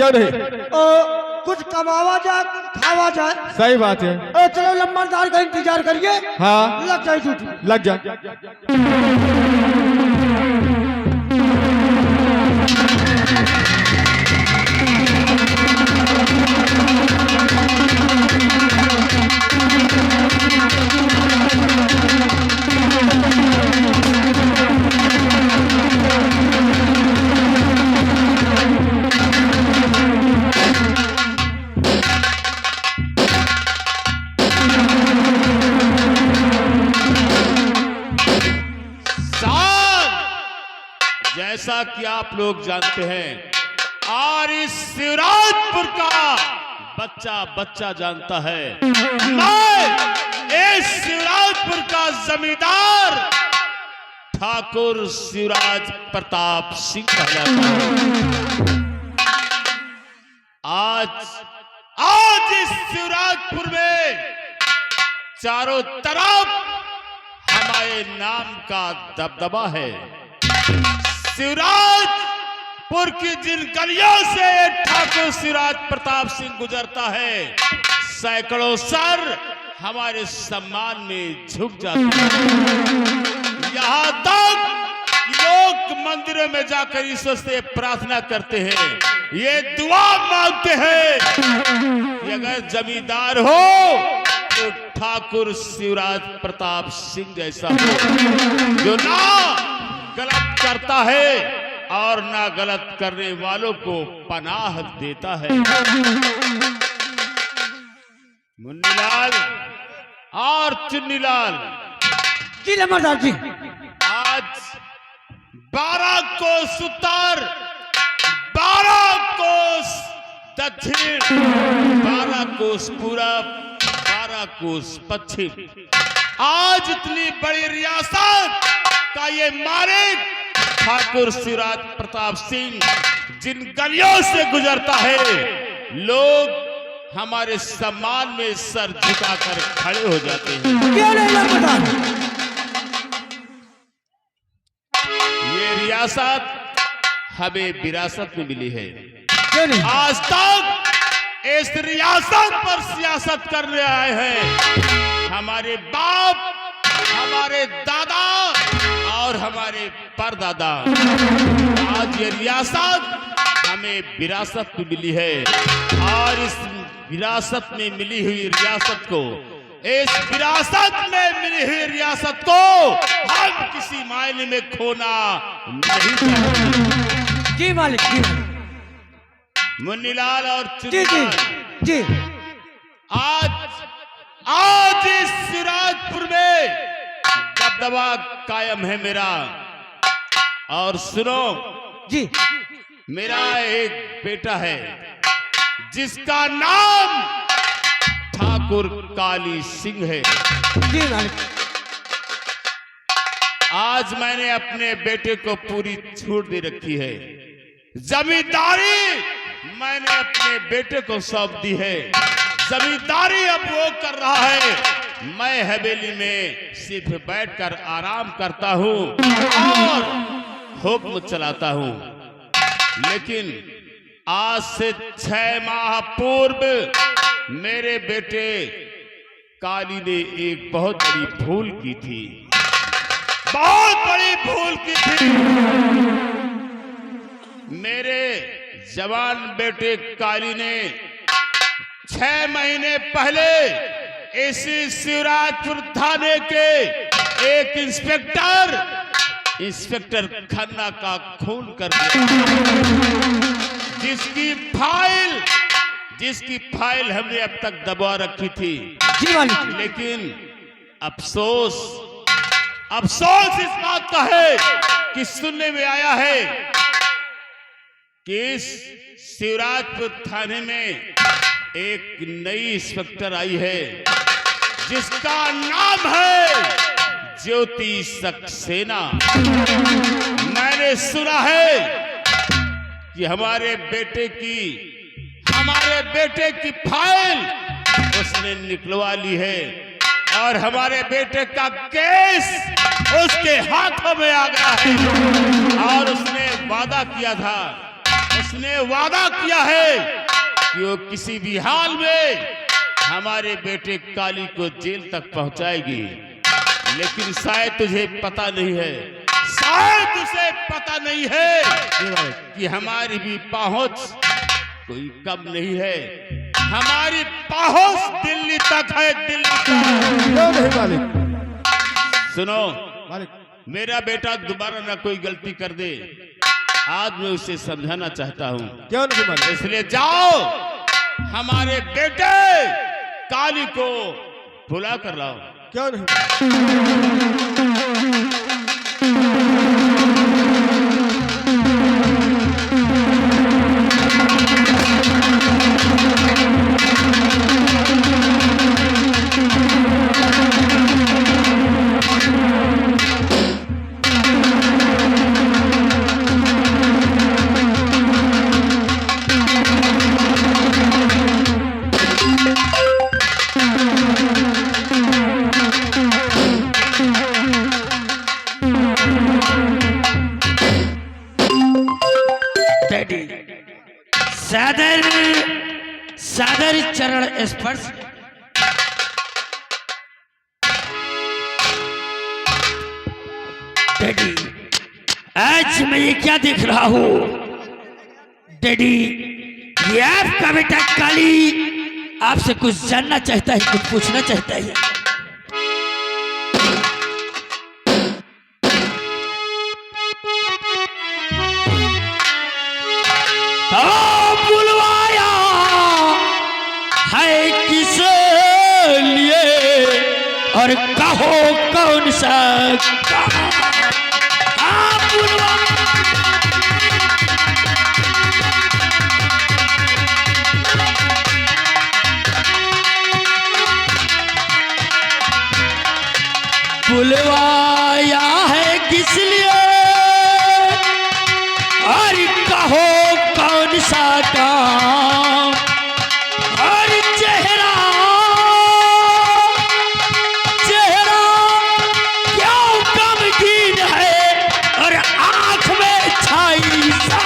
क्यों नहीं? कुछ कमावा जाए, खावा जाए। सही बात है। चलो लंबरदार का इंतजार करिए। हाँ लग जाए ड्यूटी। लग जा। जैसा कि आप लोग जानते हैं और इस शिवराजपुर का बच्चा बच्चा जानता है, मैं इस शिवराजपुर का जमींदार ठाकुर शिवराज प्रताप सिंह कहलाता हूं। आज इस शिवराजपुर में चारों तरफ हमारे नाम का दबदबा है। शिवराजपुर की जिन गलियों से ठाकुर शिवराज प्रताप सिंह गुजरता है, सैकड़ों सर हमारे सम्मान में झुक जाते हैं। यहाँ तक लोग मंदिरों में जाकर ईश्वर से प्रार्थना करते हैं, ये दुआ मांगते हैं कि अगर जमींदार हो तो ठाकुर शिवराज प्रताप सिंह जैसा हो, जो ना गलत करता है और ना गलत करने वालों को पनाह देता है। मुन्नीलाल और चुन्नीलाल जी लंबरदार जी। आज 12 कोस उत्तर, 12 कोस दक्षिण, 12 कोस पूरब, 12 कोस पश्चिम, आज इतनी बड़ी रियासत का ये मालिक ठाकुर शिवराज प्रताप सिंह जिन गलियों से गुजरता है, लोग हमारे सम्मान में सर झुकाकर खड़े हो जाते हैं। क्यों नहीं लंबरदार? ये रियासत हमें विरासत में मिली है। क्यों नहीं? आज तक इस रियासत पर सियासत करने आए हैं हमारे बाप, हमारे दादा और हमारे परदादा। आज ये रियासत हमें विरासत में मिली है और इस विरासत में मिली हुई रियासत को, इस विरासत में मिली हुई रियासत को हम किसी मायने में खोना नहीं चाहते। जी मालिक जी। मुन्नीलाल और जी जी चुन्नीलाल, जी। आज इस शिवराजपुर में दबदबा कायम है मेरा। और सुनो जी, मेरा एक बेटा है जिसका नाम ठाकुर काली सिंह है। जी मालिक। आज मैंने अपने बेटे को पूरी छूट दे रखी है। जमींदारी मैंने अपने बेटे को सौंप दी है। जमींदारी अब वो कर रहा है, मैं हवेली में सिर्फ बैठकर आराम करता हूं और हुक्म चलाता हूं। लेकिन आज से 6 माह पूर्व मेरे बेटे काली ने एक बहुत बड़ी भूल की थी, बहुत बड़ी भूल की थी। मेरे जवान बेटे काली ने 6 महीने पहले इसी शिवराजपुर थाने के एक इंस्पेक्टर खन्ना का खून कर दिया, जिसकी फाइल हमने अब तक दबा रखी थी। जी मालिक। लेकिन अफसोस इस बात का है कि सुनने में आया है कि इस शिवराजपुर थाने में एक नई इंस्पेक्टर आई है जिसका नाम है ज्योति सक्सेना। मैंने सुना है कि हमारे बेटे की फाइल उसने निकलवा ली है और हमारे बेटे का केस उसके हाथों में आ गया है। और उसने वादा किया था, इसने वादा किया है कि वो किसी भी हाल में हमारे बेटे काली को जेल तक पहुंचाएगी। लेकिन शायद तुझे पता नहीं है, शायद उसे पता नहीं है कि हमारी भी पहुंच कोई कम नहीं है। हमारी पहुंच दिल्ली तक है, दिल्ली तक। क्यों नहीं मालिक? सुनो मालिक, मेरा बेटा दोबारा ना कोई गलती कर दे, आज मैं उसे समझाना चाहता हूँ। क्यों नहीं मालिक? इसलिए जाओ हमारे बेटे काली को बुला कर लाओ। क्यों नहीं? सादर सादर चरण स्पर्श। डैडी, आज मैं ये क्या देख रहा हूँ? डैडी, ये आपका बेटा काली आपसे कुछ जानना चाहता है, कुछ पूछना चाहता है। बुलवाया है किस लिए और कहो कौन सा बुलवाया है किस लिए और कहो कौन सा काम और चेहरा चेहरा क्यों गमगीन है और आंख में छाई सा।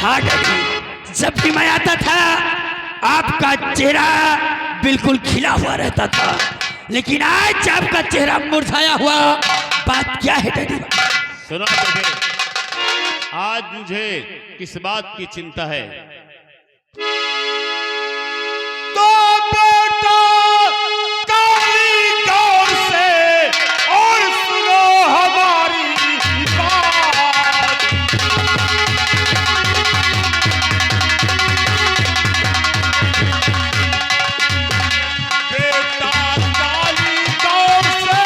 हाँ डैडी, जब भी मैं आता था आपका चेहरा बिल्कुल खिला हुआ रहता था, लेकिन आज आपका चेहरा मुरझाया हुआ। बात क्या है डैडी? सुनो बेटे, आज मुझे किस बात की चिंता है? तो बेटा काली गौर से और सुनो हमारी बात। बेटा काली गौर से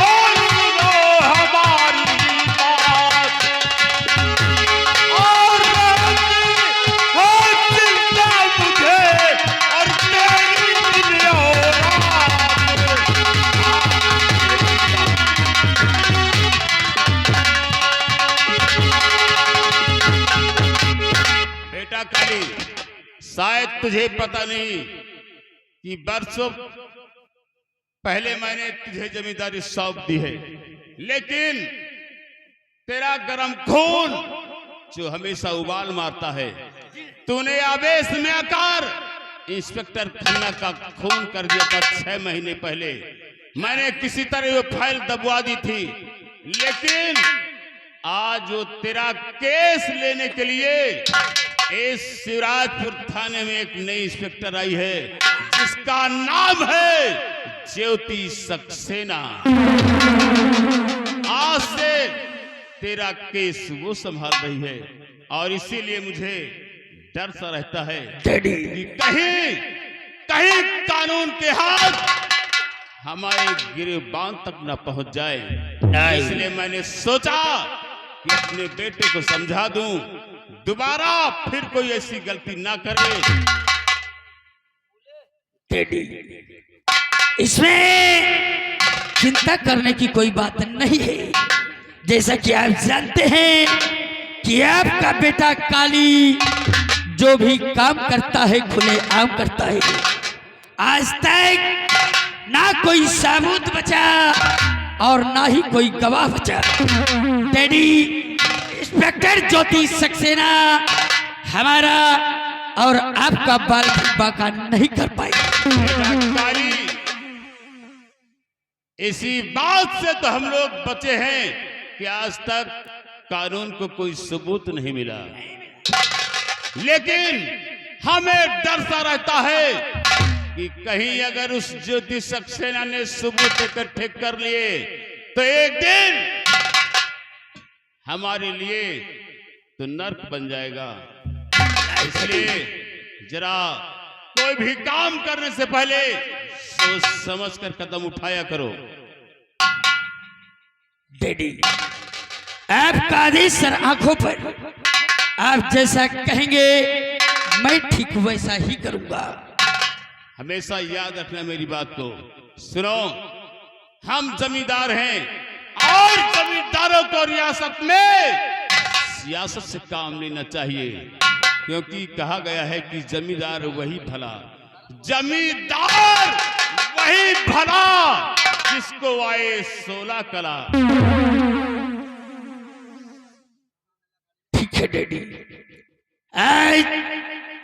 और सुनो हमारी बात। और चिंता मुझे और तेरी दिन और रात। बेटा काली, शायद तुझे पता नहीं कि बरसों पहले मैंने तुझे जमींदारी सौंप दी है, लेकिन तेरा गर्म खून जो हमेशा उबाल मारता है, तूने आवेश में आकर इंस्पेक्टर खन्ना का खून कर दिया था 6 महीने पहले। मैंने किसी तरह वो फाइल दबवा दी थी, लेकिन आज वो तेरा केस लेने के लिए इस शिवराजपुर थाने में एक नई इंस्पेक्टर आई है, जिसका नाम है ज्योति सक्सेना। आज से तेरा केस वो संभाल रही है, और इसीलिए मुझे डर सा रहता है कि कहीं कहीं कानून के हाथ हमारे गिरबान तक न पहुंच जाए। इसलिए मैंने सोचा कि अपने बेटे को समझा दूं, दोबारा फिर कोई ऐसी गलती ना करे। डैडी, इसमें चिंता करने की कोई बात नहीं है। जैसा कि आप जानते हैं कि आपका बेटा काली जो भी काम करता है खुले आम करता है, आज तक ना कोई सबूत बचा और ना ही कोई गवाह बचा। डैडी, इंस्पेक्टर ज्योति सक्सेना हमारा और आपका बाल भी बाका नहीं कर पाई। काली, इसी बात से तो हम लोग बचे हैं कि आज तक कानून को कोई सबूत नहीं मिला, लेकिन हमें डर सा रहता है कि कहीं अगर उस ज्योति सक्सेना ने सबूत इकट्ठे कर लिए तो एक दिन हमारे लिए तो नर्क बन जाएगा। इसलिए जरा कोई भी काम करने से पहले सोच समझ कर कदम उठाया करो। डैडी, आपका आदेश सर आंखों पर, आप जैसा कहेंगे मैं ठीक वैसा ही करूंगा। हमेशा याद रखना मेरी बात को। सुनो, हम जमींदार हैं और जमींदारों को रियासत में सियासत से काम लेना चाहिए, क्योंकि कहा गया है कि जमींदार वही भला, जमींदार वही भला जिसको आए 16 कला। ठीक है डैडी, आज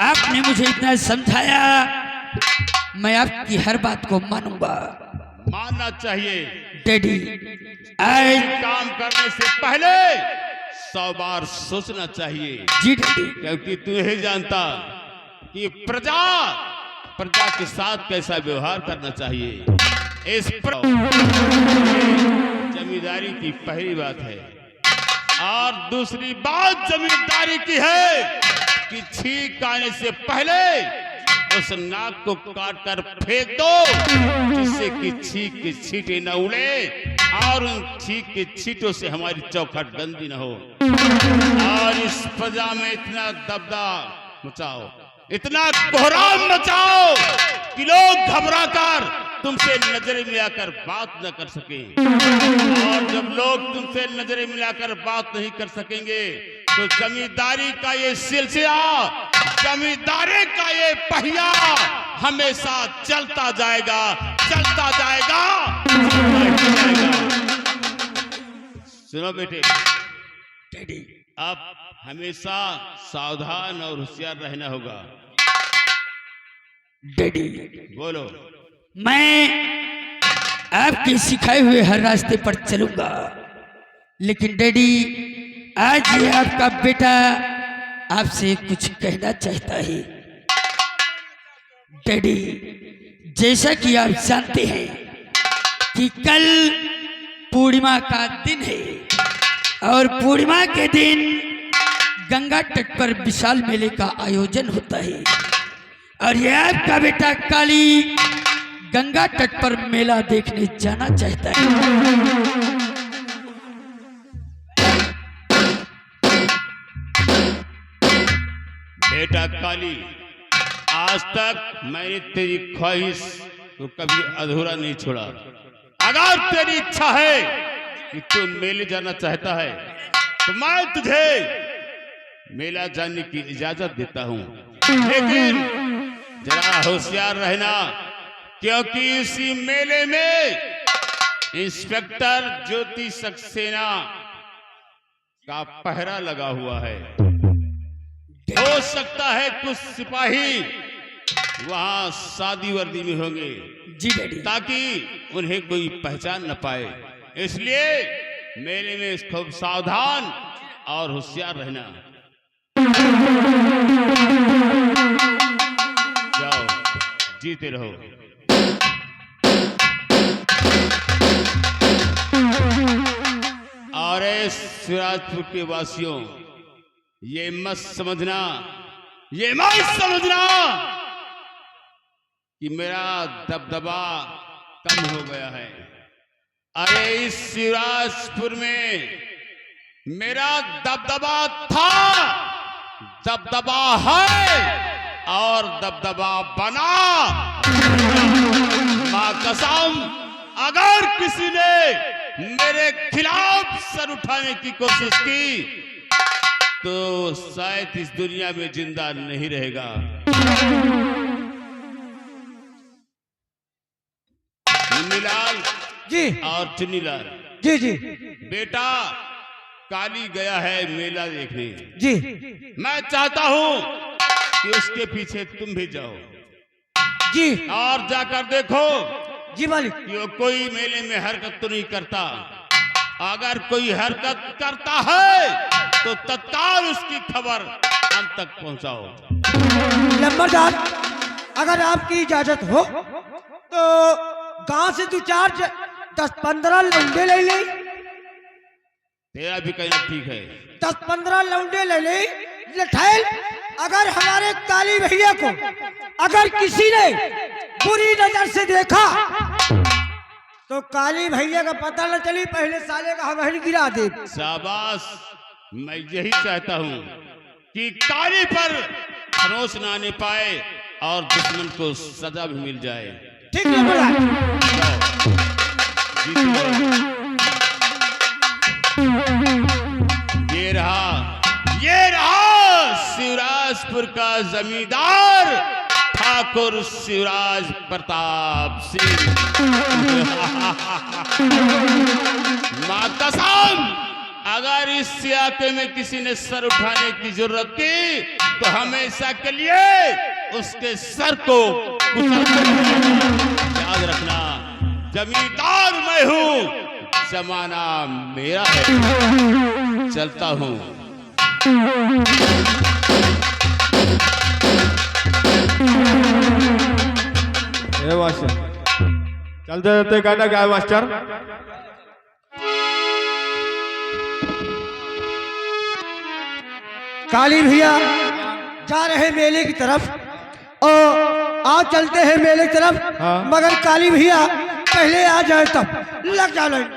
आपने मुझे इतना समझाया, मैं आपकी हर बात को मानूंगा। मानना चाहिए डैडी। आज काम करने से पहले 100 बार सोचना चाहिए। जी डैडी। क्योंकि तू यही जानता कि प्रजा के साथ कैसा व्यवहार करना चाहिए। इस जमींदारी की पहली बात है। और दूसरी बात जमींदारी की है कि छींक आने से पहले उस नाक को काट कर फेंक दो, जिससे कि छींक की छींटे न उड़े और उन छींक के छींटों से हमारी चौखट गंदी न हो। और इस प्रजा में इतना दबदबा मचाओ, इतना कोहराम मचाओ कि लोग घबरा कर तुमसे नजरें मिलाकर बात न कर सके। और जब लोग तुमसे नजरें मिलाकर बात नहीं कर सकेंगे तो जमींदारी का ये सिलसिला, जमींदारी का ये पहिया हमेशा चलता जाएगा, चलता जाएगा, चलता जाएगा। सुनो बेटे, डैडी। अब हमेशा सावधान और होशियार रहना होगा। डैडी, बोलो। मैं आपके सिखाए हुए हर रास्ते पर चलूंगा, लेकिन डैडी आज ये आपका बेटा आपसे कुछ कहना चाहता है। डैडी, जैसा कि आप जानते हैं कि कल पूर्णिमा का दिन है और पूर्णिमा के दिन गंगा तट पर विशाल मेले का आयोजन होता है और ये आपका बेटा काली गंगा तट पर मेला देखने जाना चाहता है। बेटा काली, आज तक मैंने तेरी ख्वाहिश को कभी अधूरा नहीं छोड़ा। अगर तेरी इच्छा है कि तू मेले जाना चाहता है तो मैं तुझे मेला जाने की इजाजत देता हूँ, लेकिन जरा होशियार रहना, क्योंकि इसी मेले में इंस्पेक्टर ज्योति सक्सेना का पहरा लगा हुआ है। हो सकता है कुछ सिपाही वहां सादी वर्दी में होंगे, जी डैडी। ताकि उन्हें कोई पहचान न पाए, इसलिए मेले में खूब सावधान और होशियार रहना। जाओ, जीते रहो। और सिराजपुर के वासियों, ये मत समझना कि मेरा दबदबा कम हो गया है। अरे इस सिराजपुर में मेरा दबदबा था, दबदबा है और दबदबा बना। मां कसम, अगर किसी ने मेरे खिलाफ सर उठाने की कोशिश की तो शायद इस दुनिया में जिंदा नहीं रहेगा। मुन्नीलाल जी और चुन्नीलाल, जी जी बेटा काली गया है मेला देखने। जी मैं चाहता हूँ कि उसके पीछे तुम भी जाओ जी और जाकर देखो जी मालिक। कि वो कोई मेले में हरकत तो नहीं करता। अगर कोई हरकत करता है तो तत्काल उसकी खबर हम तक पहुंचाओ। नंबरदार, अगर आपकी इजाजत हो तो गांव से 10-15 लौंडे ले ले। तेरा भी कहना ठीक है। 10-15 लौंडे ले ले लठैल। अगर हमारे काली भैया को अगर किसी ने बुरी नजर से देखा तो काली भैया का पता न चली, पहले साले का हम गिरा दे। शाबाश, मैं यही चाहता हूँ कि काली पर खरोच न आने पाए और दुश्मन को सजा भी मिल जाए। ठीक है बोला। ये रहा शिवराजपुर का जमींदार ठाकुर शिवराज प्रताप सिंह। मां कसम, अगर इस इलाके में किसी ने सर उठाने की जरूरत की तो हमेशा के लिए उसके सर को याद रखना। जमींदार मैं हूं, जमाना मेरा है। चलता हूं। मास्टर चलते चलते कहना क्या है मास्टर? काली भैया जा रहे मेले की तरफ और आज चलते हैं मेले की तरफ। हाँ। मगर काली भैया पहले आ जाए तब लग जा लाइन।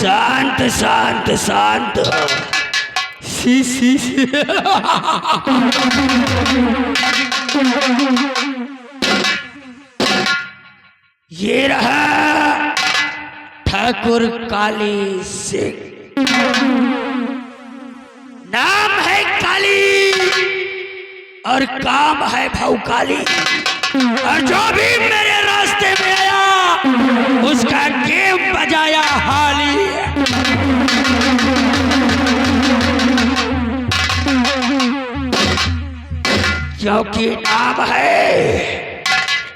शांत शांत शांत। सी सी सी। ये रहा ठाकुर काली सिंह। नाम है काली और काम है भौकाली। और जो भी मेरे रास्ते में आया उसका गेम बजाया हाली। क्योंकि नाम है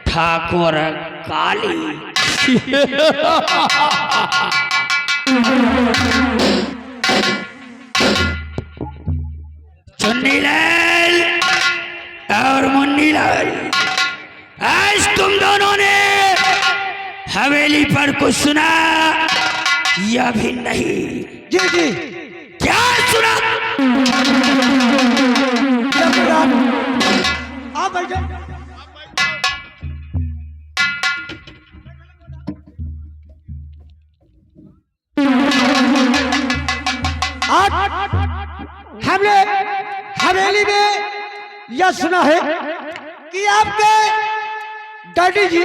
ठाकुर काली। चुन्नीलाल और मुन्नीलाल, आज तुम दोनों ने हवेली पर कुछ सुना या भी नहीं? जी जी। क्या सुना? आप बैठ जाओ। आज हमने हवेली में यह सुना है कि आपके डैडी जी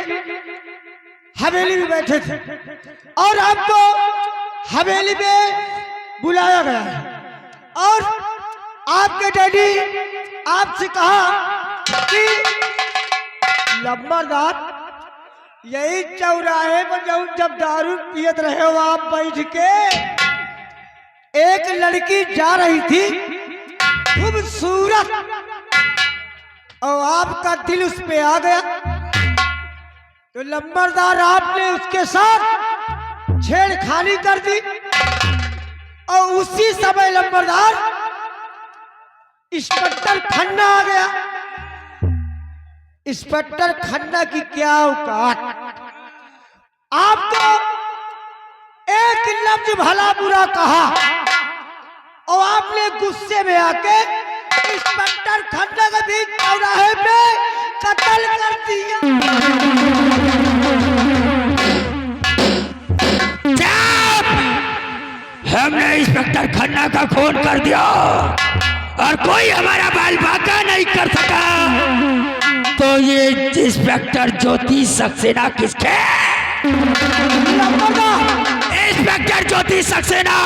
हवेली में बैठे थे और आपको हवेली में बुलाया गया है और आपके डैडी आपसे कहा कि लंबरदार यही चौराहे पर जब दारू पियत रहे हो आप बैठ के, एक लड़की जा रही थी खूबसूरत और आपका दिल उस पे आ गया, तो लंबरदार आपने उसके साथ छेड़खानी कर दी और उसी समय लंबरदार इंस्पेक्टर खन्ना आ गया। इंस्पेक्टर खन्ना की क्या औकात, आपको एक लफ्ज भला बुरा कहा और आपने गुस्से में आके इंस्पेक्टर खन्ना का भी चौराहे पे कत्ल कर दिया। हमने इंस्पेक्टर खन्ना का खून कर दिया और कोई हमारा बाल बांका नहीं कर सका, तो ये इंस्पेक्टर ज्योति सक्सेना किसके? इंस्पेक्टर ज्योति सक्सेना,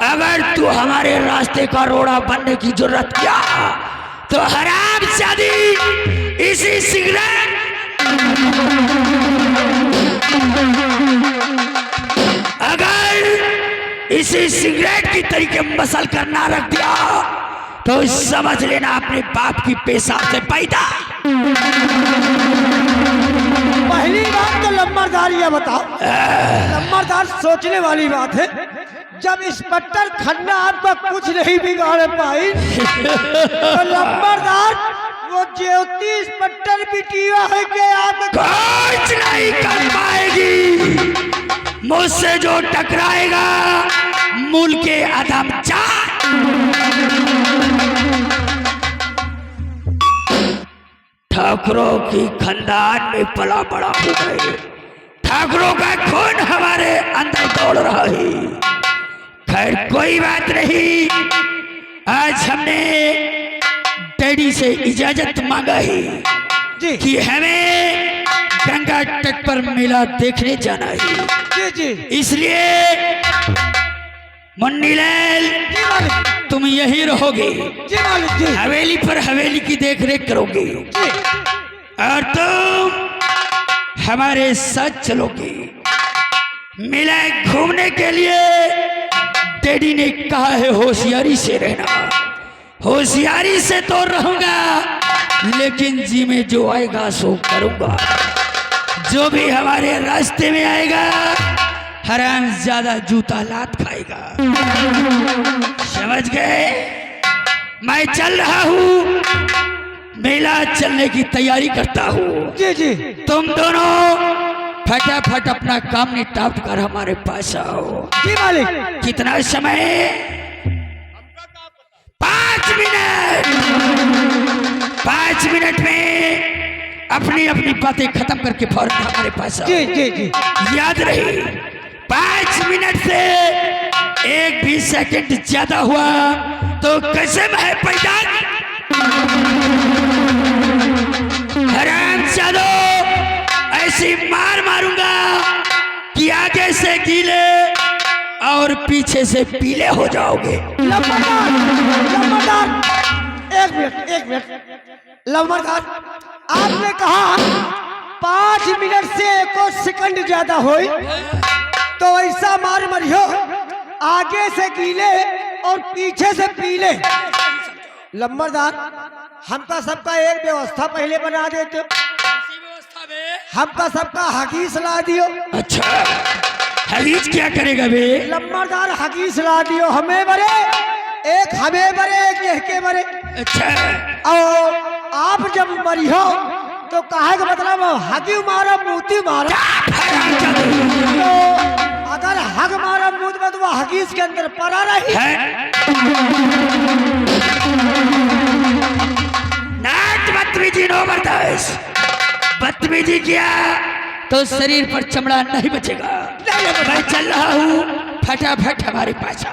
अगर तू हमारे रास्ते का रोड़ा बनने की जरूरत किया तो हरामजादी इसी सिगरेट अगर इसी सिगरेट की तरीके मसल कर ना रख दिया तो समझ लेना अपने बाप की पेशाब से पैदा। पहली बात तो लंबरदार ये बताओ, लंबरदार सोचने वाली बात है, जब इंस्पेक्टर खन्ना आपका कुछ नहीं बिगाड़ पाई तो लंबरदार वो ज्योति इंस्पेक्टर बिटिया है कि आप कुछ नहीं कर पाएगी। मुझसे जो टकराएगा मूल के अधम जा। ठाकुरों की खानदान में पला बड़ा हो गए, ठाकुरों का खून हमारे अंदर दौड़ रहा है। खैर कोई बात नहीं, आज हमने डैडी से इजाजत मांगा है जी कि हमें गंगा तट पर मेला देखने जाना है। जी जी इसलिए मुन्नीलाल जी मालिक, तुम यही रहोगे, जी मालिक जी हवेली पर हवेली की देखरेख करोगे जी। और तुम हमारे साथ चलोगे। मेला घूमने के लिए डैडी ने कहा है होशियारी से रहना। होशियारी से तो रहूंगा, लेकिन जी में जो आएगा सो करूंगा। जो भी हमारे रास्ते में आएगा हराम ज्यादा जूता लात खाएगा, समझ गए? मैं चल रहा हूँ, मेला चलने की तैयारी करता हूँ। जी जी तुम दोनों फटाफट अपना काम निपटा कर हमारे पास आओ। जी मालिक। कितना समय? 5 मिनट। 5 मिनट में अपनी अपनी बातें खत्म करके फौरन हमारे पास आओ। जी जी जी याद रहे, 5 मिनट से एक भी सेकंड ज्यादा हुआ तो कसम है पैदा हरामजादो, ऐसी मार मारूंगा कि आगे से गीले और पीछे से पीले हो जाओगे। लंबरदार, लंबरदार, एक मिनट लंबरदार, आपने कहा 5 मिनट से 1 सेकंड ज्यादा हो तो ऐसा मार मरियो आगे से गीले और पीछे से पीले। लंबरदार, हमका सबका एक व्यवस्था पहले बना देते, हमका सबका हगीस ला दियो। अच्छा, हगीस क्या करेगा बे? लंबरदार हगीस ला दियो हमें बरे एक हमें मरे एक यह के मरे। अच्छा और आप जब मरी हो तो कहे का मतलब हगी मारा मूती मारा, तो अगर हग मारा मूत में तो वो हगीज के अंदर पड़ा रही है नाच बदतमीजी नो बर्दाश्त। बदतमीजी किया तो शरीर पर चमड़ा नहीं बचेगा। मैं चल रहा हूँ, फटाफट हमारे पास आ।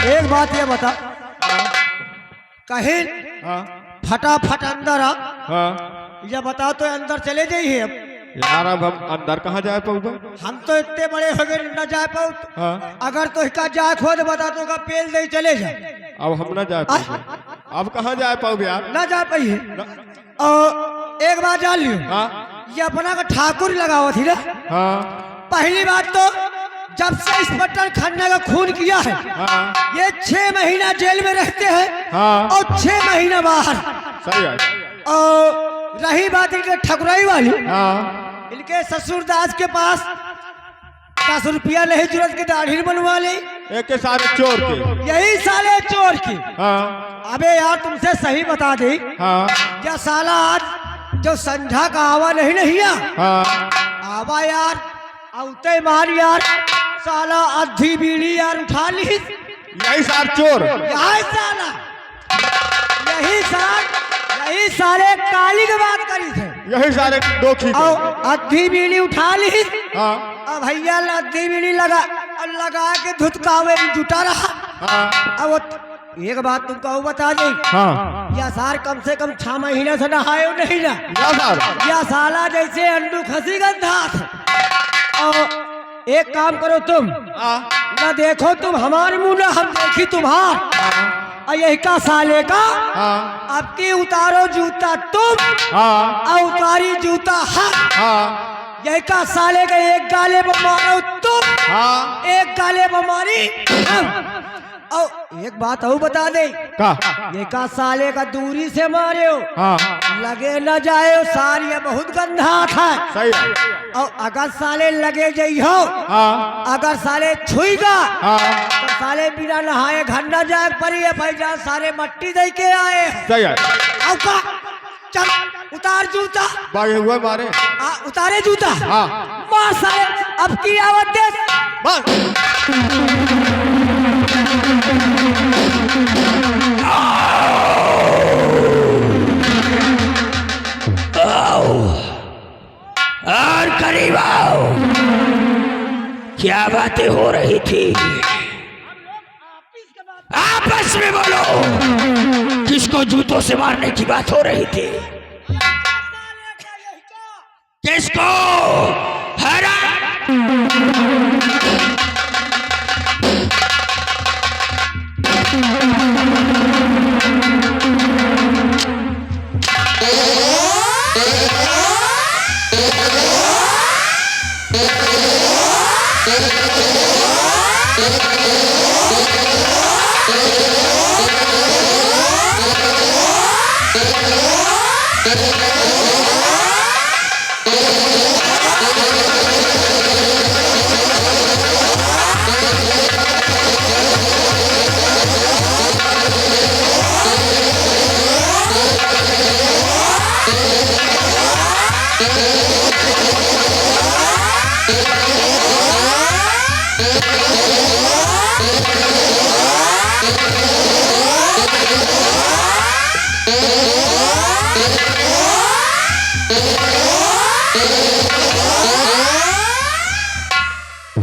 एक बात ये बता, कहीं हाँ फटाफट अंदर आ, हाँ ये बता तो अंदर चले जाइए। अब यार अब हम अंदर कहाँ जाए पाऊंगा? हम तो इतने बड़े हो गए न जा पाओ। हाँ अगर तो इसका जा खोद बता तो का पेल दे चले जा। अब हम ना जाए पाऊंगा। अब कहाँ जाए पाओगे यार? न जा पाइए। और एक बात जान लियो, हाँ ये अपना का ठाकुर लगाओ थी ना। हाँ पहली बात तो जब से इस बटन खन्ना का खून किया है, हाँ ये 6 महीना जेल में रहते हैं हाँ और 6 महीना बाहर। सही है। और रही बात इनके ठकुराई वाली, हाँ इनके ससुरदास के पास 10 रुपया नहीं जरूरत की दाढ़ी बनवा ली, एक के सारे चोर के। यही साले चोर की। हाँ अबे यार तुमसे सही बता दी, हाँ क्या साला आज जो संझा का आवा नहीं हाँ आवा यार, औते मार यार, साला अधी बीड़ी यार उठा ली। यही सार चोर। यही साला यही साले काली की बात करी थे। यही सारे दोखी थे। और अधी बीड़ी उठा ली। हाँ अब भैया अधी बीड़ी लगा के धुतकावे जुटा रहा। हाँ अब एक बात तुमको बता दे, हाँ या सार कम से कम 6 महीने से नहाए नहीं ना, या सार या साला जैसे अंडू खसी गंधा था। और एक काम करो तुम, ना देखो तुम हमारे मुंह ना हम देखी तुम्हार। और यही का साले का हाँ अब की उतारो जूता तुम हाँ और उतारी जूता हम। हाँ यही का साले का एक गाले पर मारो तुम, हाँ एक गाले पर मारी हम। और एक बात और बता दे, का ये का साले का दूरी से मारे हो, हाँ लगे न जाए सार, ये बहुत गंदा था। सही है। और अगर साले लगे जाइयो, हाँ अगर साले छुईगा हाँ तो साले बिना नहाए घर न जाए पड़ी है भाई, जान सारे मट्टी दे के आए। सही है। अब का चल उतार जूता। बागे हुए मारे। उतारे जूता। हाँ मार साले, अब की आवत दे। बस और करीब आओ। क्या बातें हो रही थी? आपस में बोलो, किसको जूतों से मारने की बात हो रही थी? किसको? हरा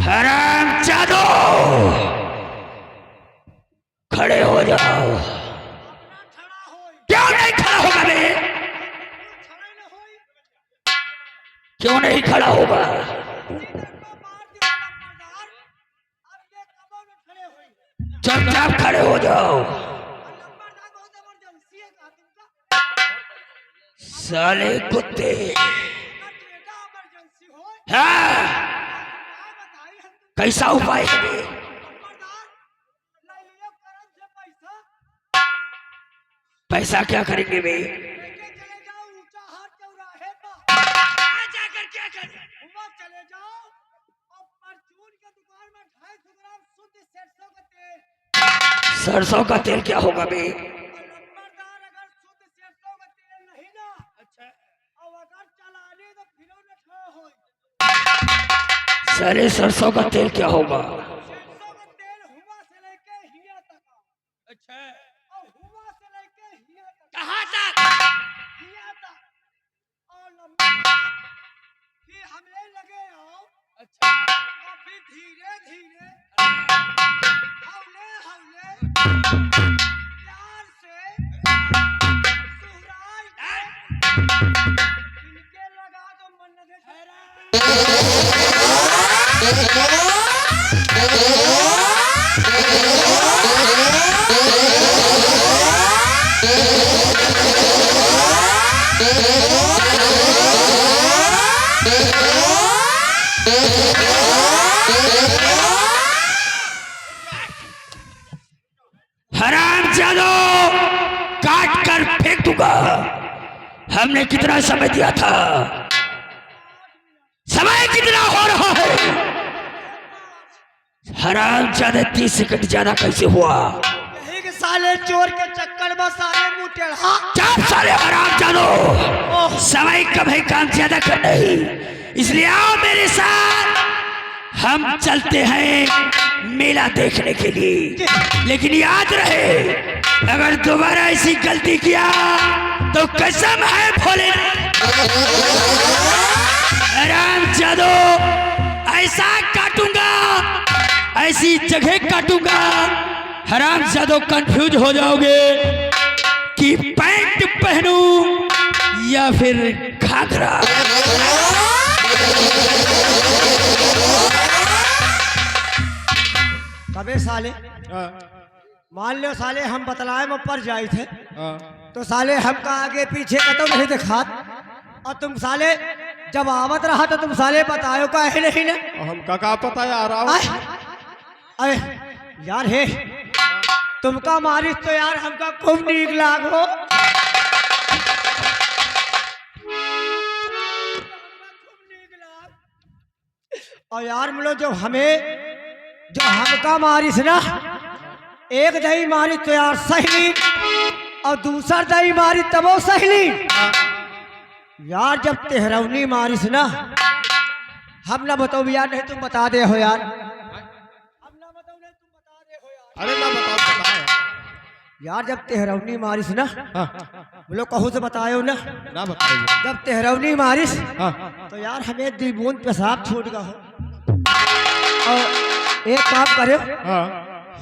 हरामजादो, खड़े हो जाओ। क्यों नहीं खड़ा होगा बे? क्यों नहीं खड़ा होगा? चुपचाप खड़े हो जाओ। साले कुत्ते। हाँ, कैसा उपाय है? पैसा क्या करेंगे बे? लेके चले जाओ ऊंचा हाथ चौराहे पर, वहाँ जाकर क्या करें? वहाँ चले जाओ और परचून के दुकान में 250 ग्राम शुद्ध सरसों का तेल। सरसों का तेल क्या होगा बे? और नंबरदार अगर शुद्ध सरसों का तेल नहीं ना, अच्छा, और अगर चलाने तो फिर न ठो होई। सारे सरसों का तेल क्या होगा? सरसों का तेल हुआ से लेके हिया तक, अच्छा, और हुआ से लेके हिया तक, कहाँ तक? हिया तक, और नंबरदार फिर हमें लगे आओ। अच्छा, और फिर धीरे धीरे हौले हौले प्यार से सुहराई के इनके लगा दो मन लगे ठहरा। हरामजादो, काट कर फेंक दूंगा। हमने कितना समय दिया था? समय कितना हो रहा है? हरामजादे 30 सेकंड ज्यादा कैसे हुआ? यही के साले चोर के चक्कर में सारे मुंह टेढ़ा। चार साले हरामजादो, समय कभी काम ज्यादा कर नहीं, इसलिए आओ मेरे साथ, हम चलते हैं मेला देखने के लिए। लेकिन याद रहे, अगर दोबारा ऐसी गलती किया तो कसम है भोले हरामजादो, ऐसा काटूंगा, ऐसी जगह काटूंगा, हरामजादो कंफ्यूज हो जाओगे कि पैंट पहनूं या फिर घाघरा। कबे साले हाँ, मान लो साले हम बतलाए में पर जाए थे, हाँ, तो साले हमका आगे पीछे कतौ नहीं दिखा, और तुम साले जब आवत रहा तो तुम साले बतायो का है नहीं ना। और हम का पता यार आओ। अरे यार हे, तुमका मारिस तो यार हमका खूब नीक लागो। और यार मिलो जो हमका मारिस ना, एक दही मारी तो यार सही, और दूसर दही मारी तबो सही। यार जब तेहरौनी मारिस ना, हम ना बताओ यार, नहीं तुम बता दे हो यार, हम ना बताओ नहीं तुम बता दे हो यार। अरे ना बताओ, बताओ। यार जब तेहरौनी मारिस ना, हाँ, बोलो कहूँ से बतायो ना, ना बताइए। जब तेहरौनी मारिस हाँ, तो यार हमें दी बूंद पेशाब छूट गया हो। और एक काम करो, हाँ,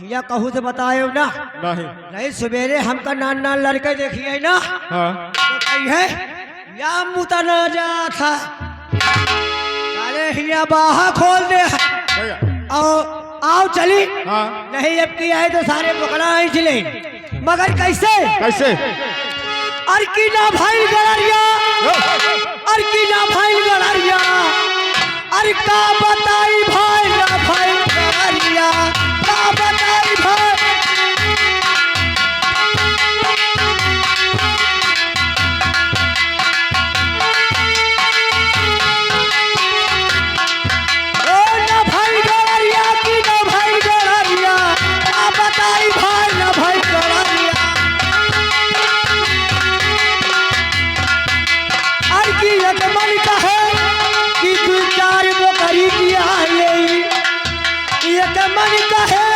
या कहूँ से बतायो ना, नहीं, नहीं सवेरे हमका नान नान लड़के देखिए ना, हाँ, तो कही है या मुता न जा था, साले हिया बाहा खोल दे, भैया, और आओ चली। हाँ, नहीं अब किया है तो सारे पकड़ा ही चले, मगर कैसे? कैसे? अरकी ना भाई गड़रिया, अरकी ना भाई गड़रिया, अरे का बताई भाई ना भाई गड़रिया, का बताई भाई। ओ ना भाई गड़रिया की ना भाई गड़रिया, का बताई भाई ना भाई गड़रिया। की एक मन का है कि 2-4 बकरी दिया ले, एक मन का है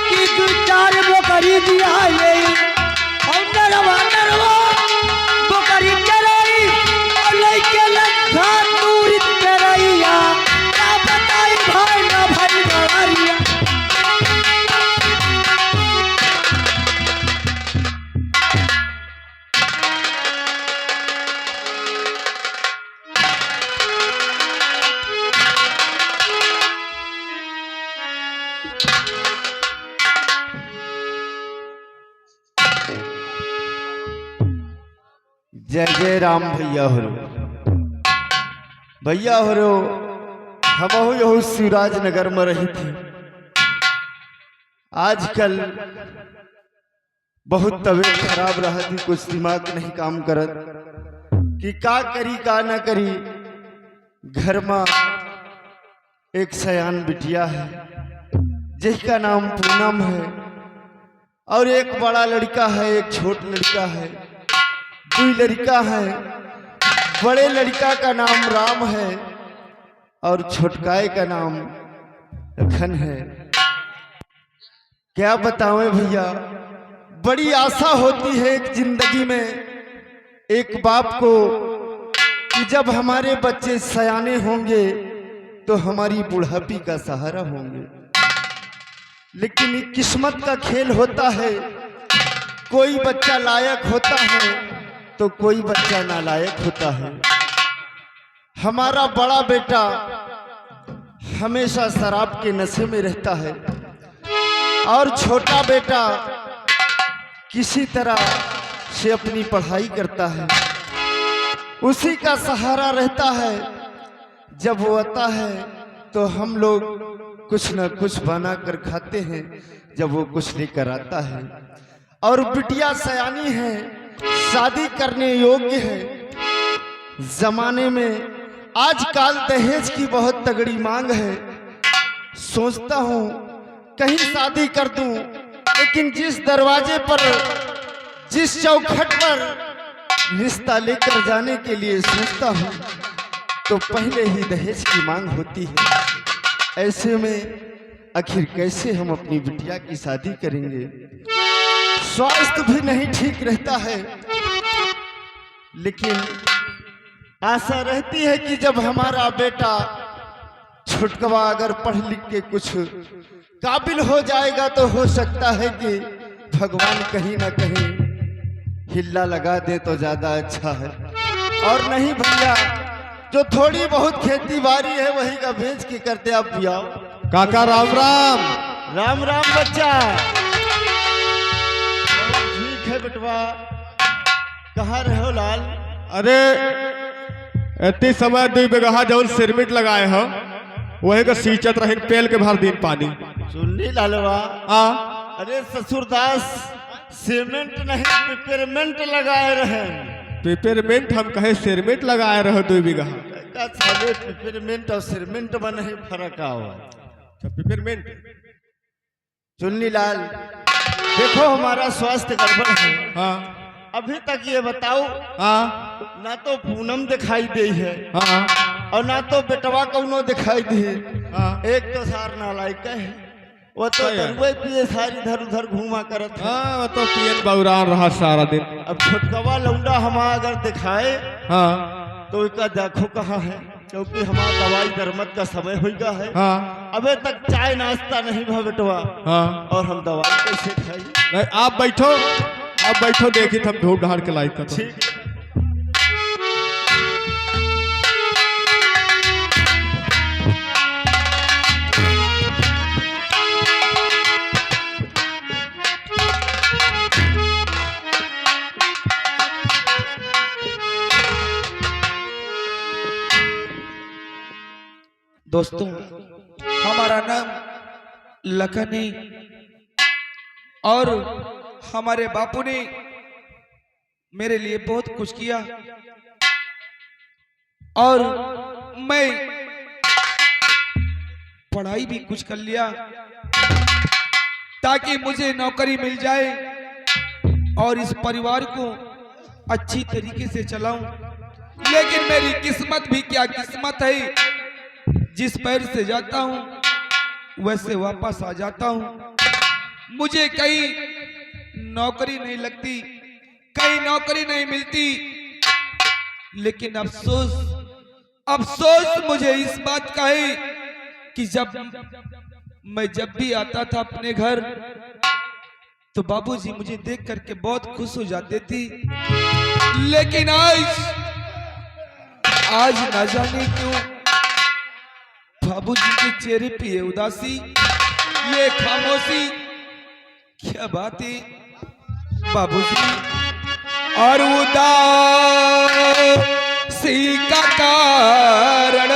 कि 2-4 बकरी दिया ले, और नरवा नरवा बकरी चराई और लेके लखा दूरित करैया, क्या बताई भाई ना भाई गड़रिया। जय जय राम भैया हो भैया हो हम यहू शिवराज नगर में रही थी। आजकल बहुत तबीयत खराब रहा थी, कुछ दिमाग नहीं काम करत कि का करी का ना करी। घर में एक सयान बिटिया है जिसका नाम पूनम है, और एक बड़ा लड़का है, एक छोट लड़का है, दो लड़का है। बड़े लड़का का नाम राम है और छोटकाए का नाम लखन है। क्या बताऊं भैया, बड़ी आशा होती है एक जिंदगी में एक बाप को कि जब हमारे बच्चे सयाने होंगे तो हमारी बुढ़ापी का सहारा होंगे। लेकिन ये किस्मत का खेल होता है, कोई बच्चा लायक होता है तो कोई बच्चा नालायक होता है। हमारा बड़ा बेटा हमेशा शराब के नशे में रहता है और छोटा बेटा किसी तरह से अपनी पढ़ाई करता है, उसी का सहारा रहता है। जब वो आता है तो हम लोग कुछ न कुछ बना कर खाते हैं, जब वो कुछ लेकर आता है। और बिटिया सयानी है, शादी करने योग्य है। जमाने में आजकल दहेज की बहुत तगड़ी मांग है। सोचता हूँ कहीं शादी कर दूं, लेकिन जिस दरवाजे पर, जिस चौखट पर रिश्ता लेकर जाने के लिए सोचता हूँ तो पहले ही दहेज की मांग होती है। ऐसे में आखिर कैसे हम अपनी बिटिया की शादी करेंगे? स्वास्थ्य भी नहीं ठीक रहता है, लेकिन आशा रहती है कि जब हमारा बेटा छुटकवा अगर पढ़ लिख के कुछ काबिल हो जाएगा तो हो सकता है कि भगवान कहीं ना कहीं हिल्ला लगा दे तो ज्यादा अच्छा है। और नहीं भैया, जो थोड़ी बहुत खेती बाड़ी है वही का बेच के करते आप पियाओ। काका राम राम। राम राम बच्चा। ठीक है बेटवा, कहाँ रहो लाल? अरे इतनी समय 2 बीघा जौन सिरमिट लगाए हो वही का सींचत रहे पेल के भर दिन पानी। सुननी लालवा। हाँ अरे ससुरदास, सीमेंट नहीं पिपरमेंट लगाए रहे। पेपरमेंट हम कहे सिरमिट लगाए रहो 2 बीघा। साले पिपरमेंट और सीमेंट में नहीं फर्क आओ। पेपरमेंट। चुन्नी लाल, देखो हमारा स्वास्थ्य गड़बड़ है। हाँ अभी तक ये बताओ, हाँ ना तो पूनम दिखाई दी है हाँ और ना तो बेटवा कौनो दिखाई दी है। हाँ। एक तो सार नालायक है, वो तो दरुए पिए सारी इधर उधर घूमा करत है। हाँ वो तो पियन बौरान रहा सारा दिन। अब छोटकवा लौंडा हमारा अगर दिखाए हाँ तो इसका देखो कहाँ है, क्योंकि हमारा दवाई दरमत का समय हो गया है। हाँ अबे तक चाय नाश्ता नहीं भा बेटवा, हाँ। और हम दवाई कैसे खाई? नहीं आप बैठो, आप बैठो, देखी हम धूप ढार के लाई था। ठीक। दोस्तों, हमारा नाम लखन है और हमारे बापू ने मेरे लिए बहुत कुछ किया और मैं पढ़ाई भी कुछ कर लिया ताकि मुझे नौकरी मिल जाए और इस परिवार को अच्छी तरीके से चलाऊं। लेकिन मेरी किस्मत भी क्या किस्मत है, जिस पैर से जाता हूं वैसे वापस आ जाता हूं। मुझे कहीं नौकरी नहीं लगती, कहीं नौकरी नहीं मिलती, लेकिन अफसोस अफसोस मुझे इस बात का है कि जब भी आता था अपने घर तो बाबूजी मुझे देख करके बहुत खुश हो जाते थे। लेकिन आज ना जाने क्यों बाबूजी के चेहरे पे ये उदासी, ये खामोशी, क्या बात है बाबूजी? और उदासी का कारण